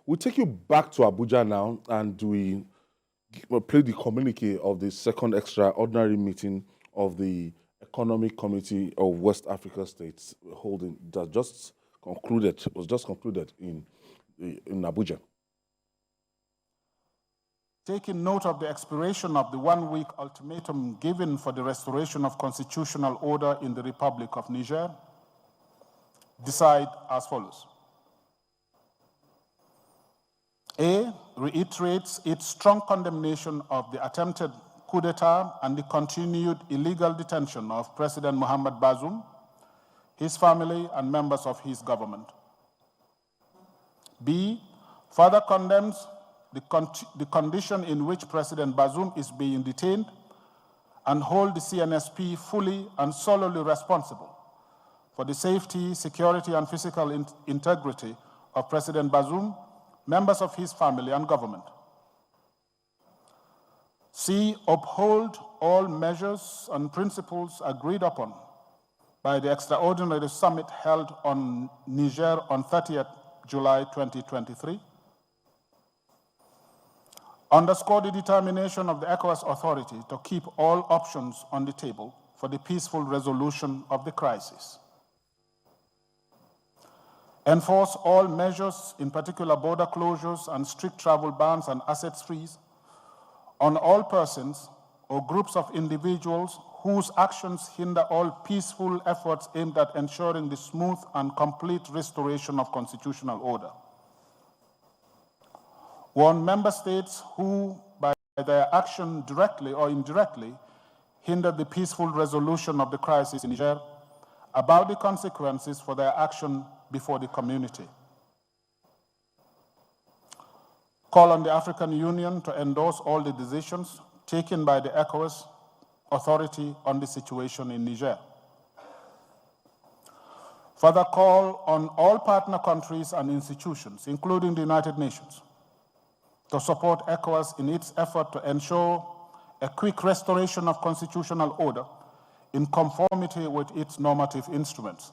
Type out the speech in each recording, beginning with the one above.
We'll take you back to Abuja now, and we play the communique of the second extraordinary meeting of the Economic Committee of West Africa States holding that was just concluded in Abuja. Taking note of the expiration of the one-week ultimatum given for the restoration of constitutional order in the Republic of Niger, decide as follows. A, reiterates its strong condemnation of the attempted coup d'etat and the continued illegal detention of President Mohamed Bazoum, his family, and members of his government. B, further condemns the condition in which President Bazoum is being detained and hold the CNSP fully and solely responsible for the safety, security, and physical integrity of President Bazoum, members of his family, and government. C, uphold all measures and principles agreed upon by the extraordinary summit held on Niger on 30th July 2023. Underscore the determination of the ECOWAS authority to keep all options on the table for the peaceful resolution of the crisis. Enforce all measures, in particular border closures and strict travel bans and assets freeze, on all persons or groups of individuals whose actions hinder all peaceful efforts aimed at ensuring the smooth and complete restoration of constitutional order. Warn member states who, by their action directly or indirectly, hinder the peaceful resolution of the crisis in Niger about the consequences for their action before the community. Call on the African Union to endorse all the decisions taken by the ECOWAS authority on the situation in Niger. Further call on all partner countries and institutions, including the United Nations, to support ECOWAS in its effort to ensure a quick restoration of constitutional order in conformity with its normative instruments.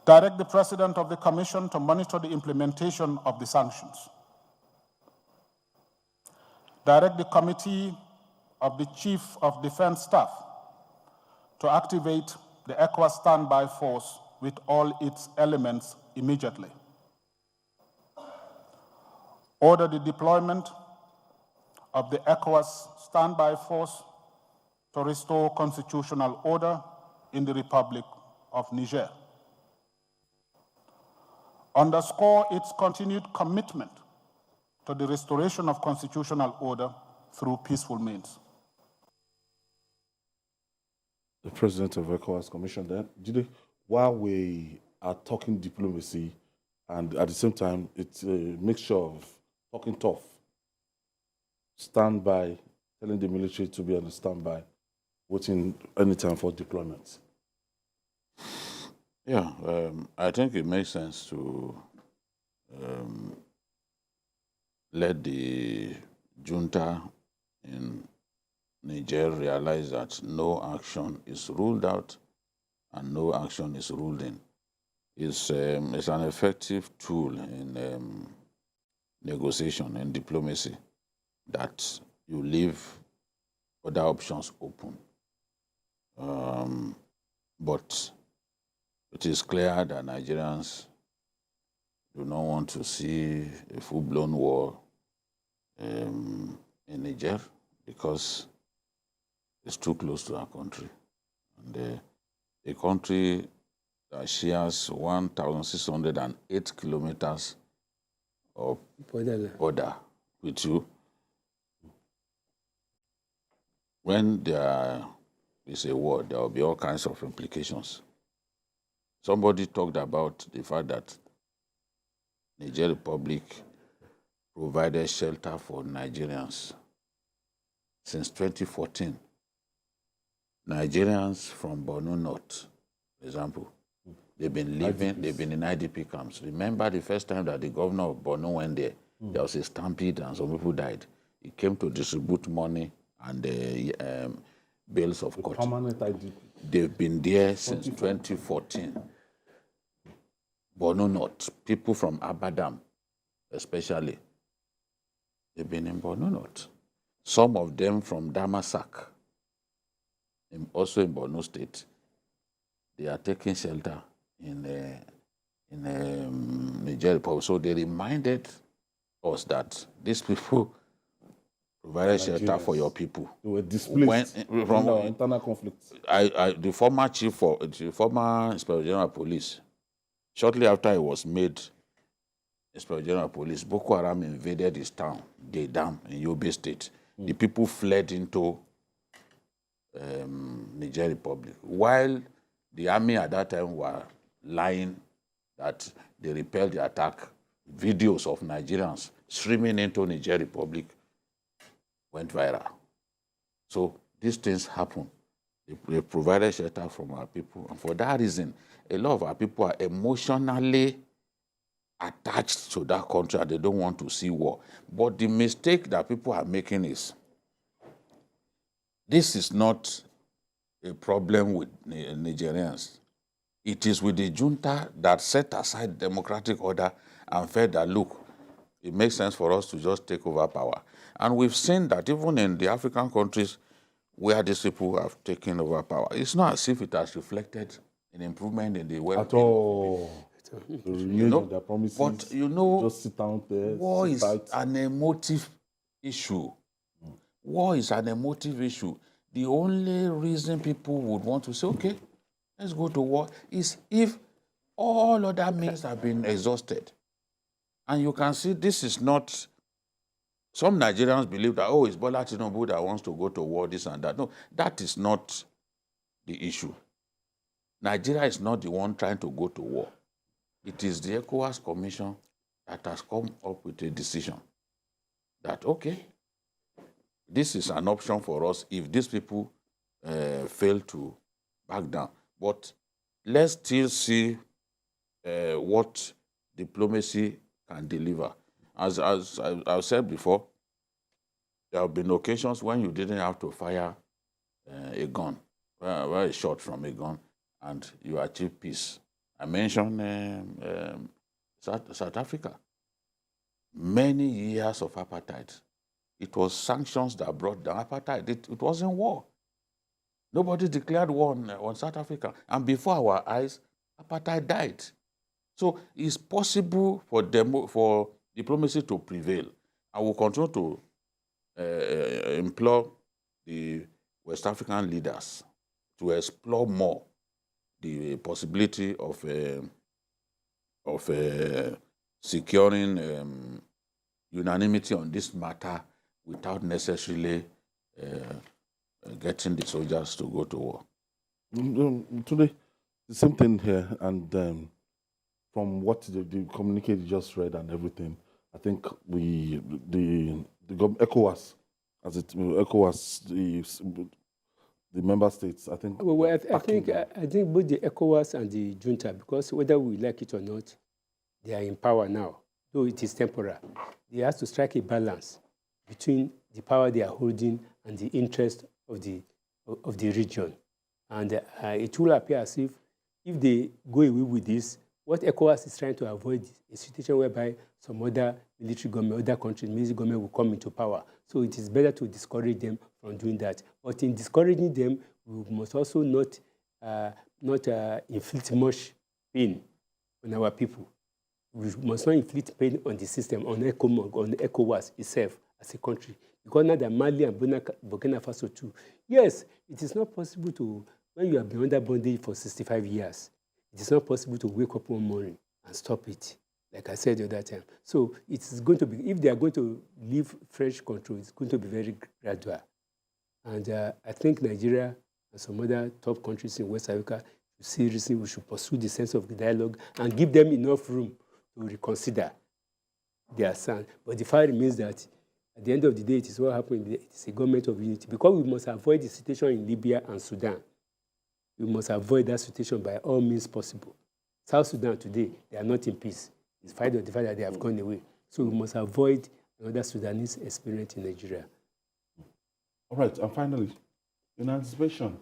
Direct the President of the Commission to monitor the implementation of the sanctions. Direct the Committee of the Chief of Defense Staff to activate the ECOWAS standby force with all its elements immediately. Order the deployment of the ECOWAS standby force to restore constitutional order in the Republic of Niger. Underscore its continued commitment to the restoration of constitutional order through peaceful means. The President of ECOWAS commissioned that. While we are talking diplomacy, and at the same time, it's a mixture of talking tough, standby, telling the military to be on the standby, waiting any time for deployment. Yeah, I think it makes sense to let the junta in Niger realize that no action is ruled out and no action is ruled in. It's an effective tool in negotiation and diplomacy that you leave other options open. But it is clear that Nigerians do not want to see a full-blown war in Niger because it's too close to our country. And a country that shares 1,608 kilometers of border with you. When there is a war, there will be all kinds of implications. Somebody talked about the fact that Niger Republic provided shelter for Nigerians since 2014. Nigerians from Borno North, for example, they've been living, they've been in IDP camps. Remember the first time that the governor of Borno went there, there was a stampede and some people died. He came to distribute money and bales of cotton. Permanent IDP. They've been there since 2014. Borno North, people from Abadam especially, they've been in Borno North. Some of them from Damasak, also in Borno State, they are taking shelter in Niger Republic. So they reminded us that these people provided shelter for your people. They were displaced from internal conflicts. The former Inspector General of Police, shortly after he was made Inspector General of Police, Boko Haram invaded his town, Gaydam, in Yobe State. The people fled into Niger Republic, while the army at that time were lying that they repelled the attack. Videos of Nigerians streaming into Niger Republic went viral. So these things happen. They provided shelter from our people, and for that reason, a lot of our people are emotionally attached to that country and they don't want to see war. But the mistake that people are making is, this is not a problem with Nigerians. It is with the junta that set aside democratic order and felt that, look, it makes sense for us to just take over power. And we've seen that even in the African countries where these people have taken over power, it's not as if it has reflected an improvement in the well-being. At all. Their promises, but just sit down there. War is an emotive issue. War is an emotive issue. The only reason people would want to say, okay, let's go to war, is if all other means have been exhausted. And you can see this is not, some Nigerians believe that, oh, it's Bola Tinubu that wants to go to war, this and that. No, that is not the issue. Nigeria is not the one trying to go to war. It is the ECOWAS Commission that has come up with a decision that, okay, this is an option for us if these people fail to back down. But let's still see what diplomacy can deliver. As I've said before, there have been occasions when you didn't have to fire a gun, a shot from a gun, and you achieve peace. I mentioned South Africa. Many years of apartheid. It was sanctions that brought down apartheid. It wasn't war. Nobody declared war on South Africa. And before our eyes, apartheid died. So it's possible for diplomacy to prevail. I will continue to implore the West African leaders to explore more the possibility of securing unanimity on this matter without necessarily getting the soldiers to go to war. Today, the same thing here, and from what the communique you just read and everything, I think the ECOWAS, the member states, I think. Well, I think both the ECOWAS and the junta, because whether we like it or not, they are in power now, though it is temporary. They have to strike a balance between the power they are holding and the interest of the region. And it will appear as if they go away with this, what ECOWAS is trying to avoid is a situation whereby some other military government, other countries, military government will come into power. So it is better to discourage them from doing that. But in discouraging them, we must also not inflict much pain on our people. We must not inflict pain on the system, on ECOWAS itself as a country. Because now that Mali and Burkina Faso too. Yes, it is not possible to, when you have been under bondage for 65 years, it is not possible to wake up one morning and stop it, like I said the other time. So it's going to be, if they are going to leave fresh control, it's going to be very gradual. And I think Nigeria and some other top countries in West Africa, seriously, we should pursue the sense of dialogue and give them enough room to reconsider their stand. But the fact remains that at the end of the day, it is what happened. It is a government of unity. Because we must avoid the situation in Libya and Sudan. We must avoid that situation by all means possible. South Sudan today, they are not in peace. In spite of the fact that they have gone away. So we must avoid another Sudanese experience in Nigeria. All right, and finally, in anticipation